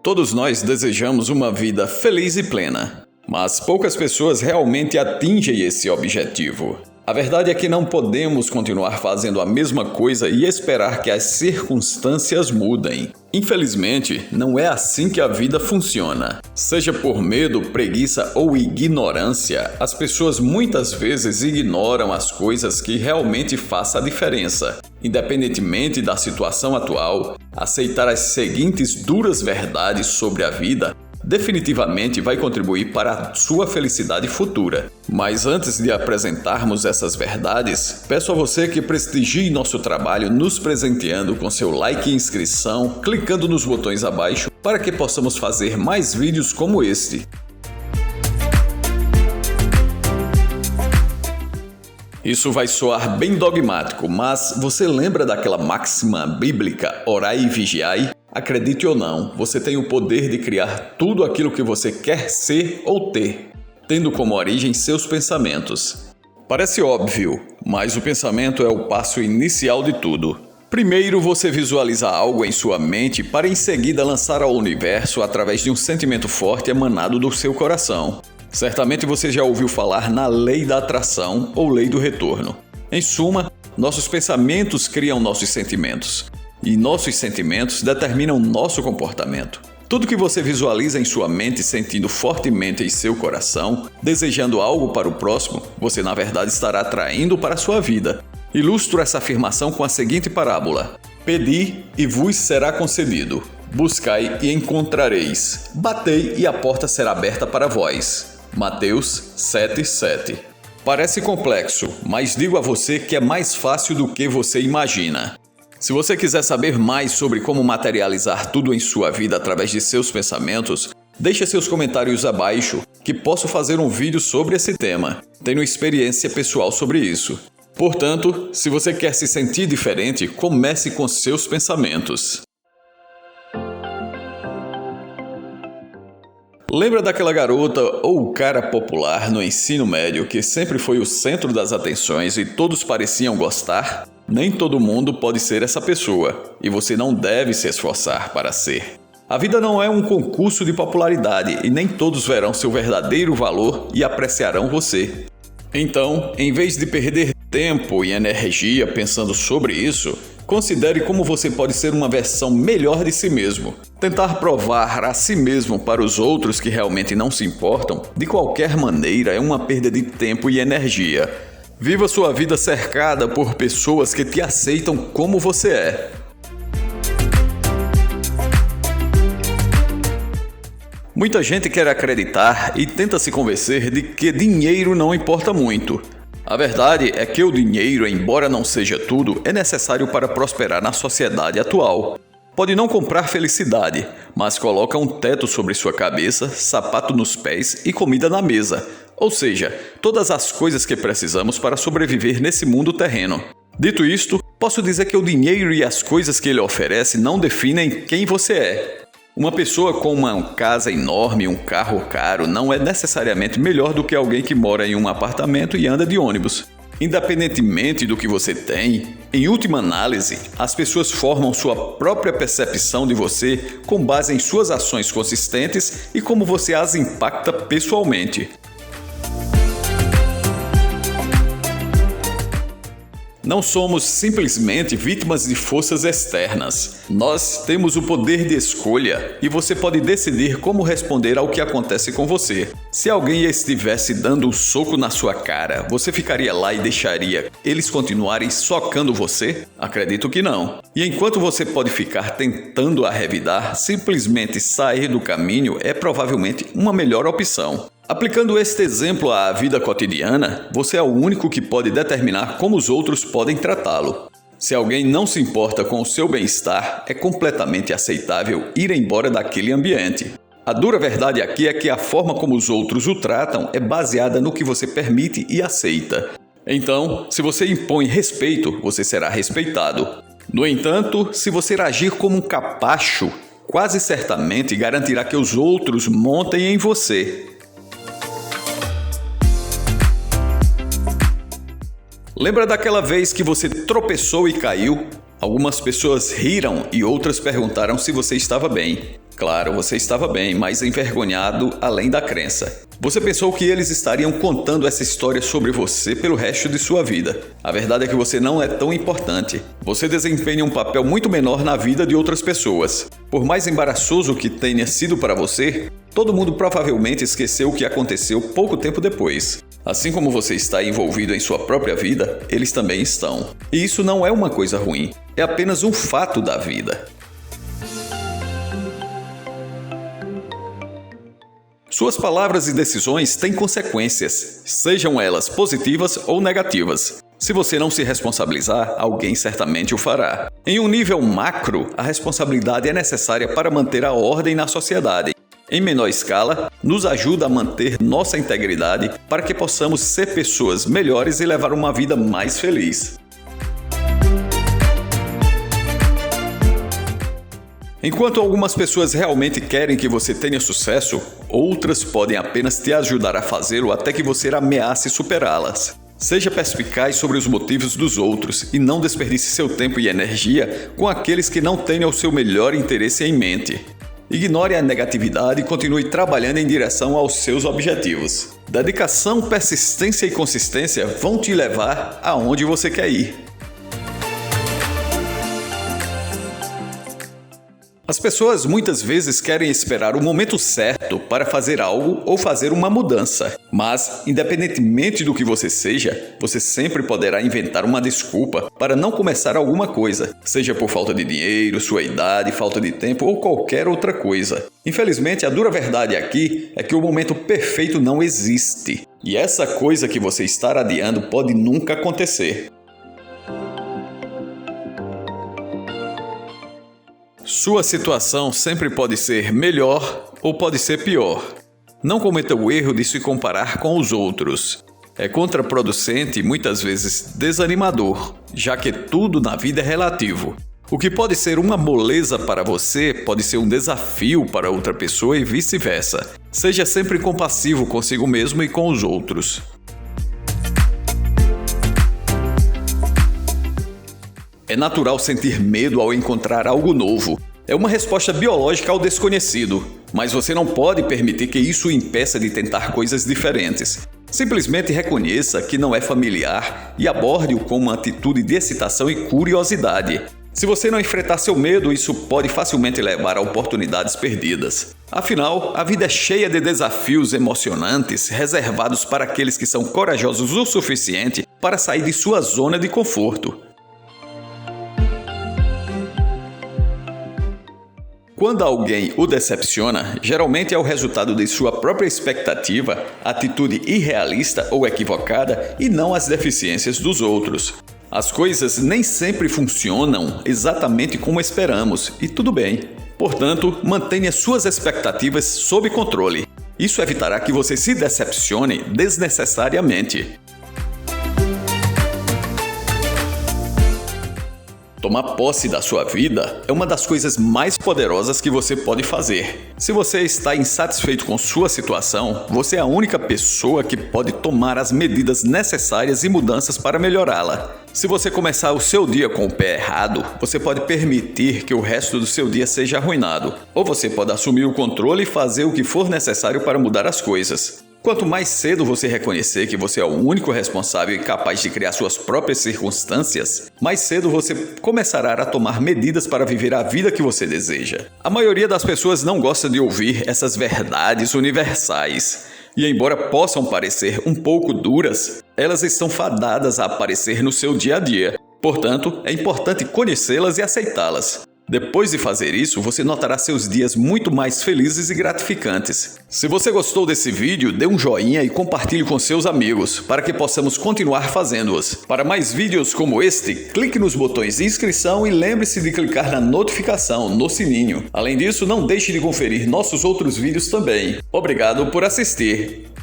Todos nós desejamos uma vida feliz e plena, mas poucas pessoas realmente atingem esse objetivo. A verdade é que não podemos continuar fazendo a mesma coisa e esperar que as circunstâncias mudem. Infelizmente, não é assim que a vida funciona. Seja por medo, preguiça ou ignorância, as pessoas muitas vezes ignoram as coisas que realmente fazem a diferença. Independentemente da situação atual, aceitar as seguintes duras verdades sobre a vida definitivamente vai contribuir para a sua felicidade futura. Mas antes de apresentarmos essas verdades, peço a você que prestigie nosso trabalho nos presenteando com seu like e inscrição, clicando nos botões abaixo para que possamos fazer mais vídeos como este. Isso vai soar bem dogmático, mas você lembra daquela máxima bíblica, orai e vigiai? Acredite ou não, você tem o poder de criar tudo aquilo que você quer ser ou ter, tendo como origem seus pensamentos. Parece óbvio, mas o pensamento é o passo inicial de tudo. Primeiro você visualiza algo em sua mente para em seguida lançar ao universo através de um sentimento forte emanado do seu coração. Certamente você já ouviu falar na lei da atração ou lei do retorno. Em suma, nossos pensamentos criam nossos sentimentos. E nossos sentimentos determinam nosso comportamento. Tudo que você visualiza em sua mente sentindo fortemente em seu coração, desejando algo para o próximo, você na verdade estará atraindo para a sua vida. Ilustro essa afirmação com a seguinte parábola: Pedi e vos será concedido. Buscai e encontrareis. Batei e a porta será aberta para vós. Mateus 7:7. Parece complexo, mas digo a você que é mais fácil do que você imagina. Se você quiser saber mais sobre como materializar tudo em sua vida através de seus pensamentos, deixe seus comentários abaixo, que posso fazer um vídeo sobre esse tema. Tenho experiência pessoal sobre isso. Portanto, se você quer se sentir diferente, comece com seus pensamentos. Lembra daquela garota ou cara popular no ensino médio que sempre foi o centro das atenções e todos pareciam gostar? Nem todo mundo pode ser essa pessoa, e você não deve se esforçar para ser. A vida não é um concurso de popularidade e nem todos verão seu verdadeiro valor e apreciarão você. Então, em vez de perder tempo e energia pensando sobre isso, considere como você pode ser uma versão melhor de si mesmo. Tentar provar a si mesmo para os outros que realmente não se importam, de qualquer maneira, é uma perda de tempo e energia. Viva sua vida cercada por pessoas que te aceitam como você é. Muita gente quer acreditar e tenta se convencer de que dinheiro não importa muito. A verdade é que o dinheiro, embora não seja tudo, é necessário para prosperar na sociedade atual. Pode não comprar felicidade, mas coloca um teto sobre sua cabeça, sapato nos pés e comida na mesa. Ou seja, todas as coisas que precisamos para sobreviver nesse mundo terreno. Dito isto, posso dizer que o dinheiro e as coisas que ele oferece não definem quem você é. Uma pessoa com uma casa enorme e um carro caro não é necessariamente melhor do que alguém que mora em um apartamento e anda de ônibus. Independentemente do que você tem, em última análise, as pessoas formam sua própria percepção de você com base em suas ações consistentes e como você as impacta pessoalmente. Não somos simplesmente vítimas de forças externas. Nós temos o poder de escolha e você pode decidir como responder ao que acontece com você. Se alguém estivesse dando um soco na sua cara, você ficaria lá e deixaria eles continuarem socando você? Acredito que não. E enquanto você pode ficar tentando a revidar, simplesmente sair do caminho é provavelmente uma melhor opção. Aplicando este exemplo à vida cotidiana, você é o único que pode determinar como os outros podem tratá-lo. Se alguém não se importa com o seu bem-estar, é completamente aceitável ir embora daquele ambiente. A dura verdade aqui é que a forma como os outros o tratam é baseada no que você permite e aceita. Então, se você impõe respeito, você será respeitado. No entanto, se você agir como um capacho, quase certamente garantirá que os outros montem em você. Lembra daquela vez que você tropeçou e caiu? Algumas pessoas riram e outras perguntaram se você estava bem. Claro, você estava bem, mas envergonhado além da crença. Você pensou que eles estariam contando essa história sobre você pelo resto de sua vida. A verdade é que você não é tão importante. Você desempenha um papel muito menor na vida de outras pessoas. Por mais embaraçoso que tenha sido para você, todo mundo provavelmente esqueceu o que aconteceu pouco tempo depois. Assim como você está envolvido em sua própria vida, eles também estão. E isso não é uma coisa ruim, é apenas um fato da vida. Suas palavras e decisões têm consequências, sejam elas positivas ou negativas. Se você não se responsabilizar, alguém certamente o fará. Em um nível macro, a responsabilidade é necessária para manter a ordem na sociedade. Em menor escala, nos ajuda a manter nossa integridade para que possamos ser pessoas melhores e levar uma vida mais feliz. Enquanto algumas pessoas realmente querem que você tenha sucesso, outras podem apenas te ajudar a fazê-lo até que você ameace superá-las. Seja perspicaz sobre os motivos dos outros e não desperdice seu tempo e energia com aqueles que não tenham o seu melhor interesse em mente. Ignore a negatividade e continue trabalhando em direção aos seus objetivos. Dedicação, persistência e consistência vão te levar aonde você quer ir. As pessoas muitas vezes querem esperar o momento certo para fazer algo ou fazer uma mudança. Mas, independentemente do que você seja, você sempre poderá inventar uma desculpa para não começar alguma coisa, seja por falta de dinheiro, sua idade, falta de tempo ou qualquer outra coisa. Infelizmente, a dura verdade aqui é que o momento perfeito não existe. E essa coisa que você está adiando pode nunca acontecer. Sua situação sempre pode ser melhor ou pode ser pior. Não cometa o erro de se comparar com os outros. É contraproducente e muitas vezes desanimador, já que tudo na vida é relativo. O que pode ser uma moleza para você pode ser um desafio para outra pessoa e vice-versa. Seja sempre compassivo consigo mesmo e com os outros. É natural sentir medo ao encontrar algo novo. É uma resposta biológica ao desconhecido, mas você não pode permitir que isso o impeça de tentar coisas diferentes. Simplesmente reconheça que não é familiar e aborde-o com uma atitude de excitação e curiosidade. Se você não enfrentar seu medo, isso pode facilmente levar a oportunidades perdidas. Afinal, a vida é cheia de desafios emocionantes reservados para aqueles que são corajosos o suficiente para sair de sua zona de conforto. Quando alguém o decepciona, geralmente é o resultado de sua própria expectativa, atitude irrealista ou equivocada e não as deficiências dos outros. As coisas nem sempre funcionam exatamente como esperamos, e tudo bem. Portanto, mantenha suas expectativas sob controle. Isso evitará que você se decepcione desnecessariamente. Tomar posse da sua vida é uma das coisas mais poderosas que você pode fazer. Se você está insatisfeito com sua situação, você é a única pessoa que pode tomar as medidas necessárias e mudanças para melhorá-la. Se você começar o seu dia com o pé errado, você pode permitir que o resto do seu dia seja arruinado. Ou você pode assumir o controle e fazer o que for necessário para mudar as coisas. Quanto mais cedo você reconhecer que você é o único responsável e capaz de criar suas próprias circunstâncias, mais cedo você começará a tomar medidas para viver a vida que você deseja. A maioria das pessoas não gosta de ouvir essas verdades universais. E embora possam parecer um pouco duras, elas estão fadadas a aparecer no seu dia a dia. Portanto, é importante conhecê-las e aceitá-las. Depois de fazer isso, você notará seus dias muito mais felizes e gratificantes. Se você gostou desse vídeo, dê um joinha e compartilhe com seus amigos, para que possamos continuar fazendo-os. Para mais vídeos como este, clique nos botões de inscrição e lembre-se de clicar na notificação, no sininho. Além disso, não deixe de conferir nossos outros vídeos também. Obrigado por assistir!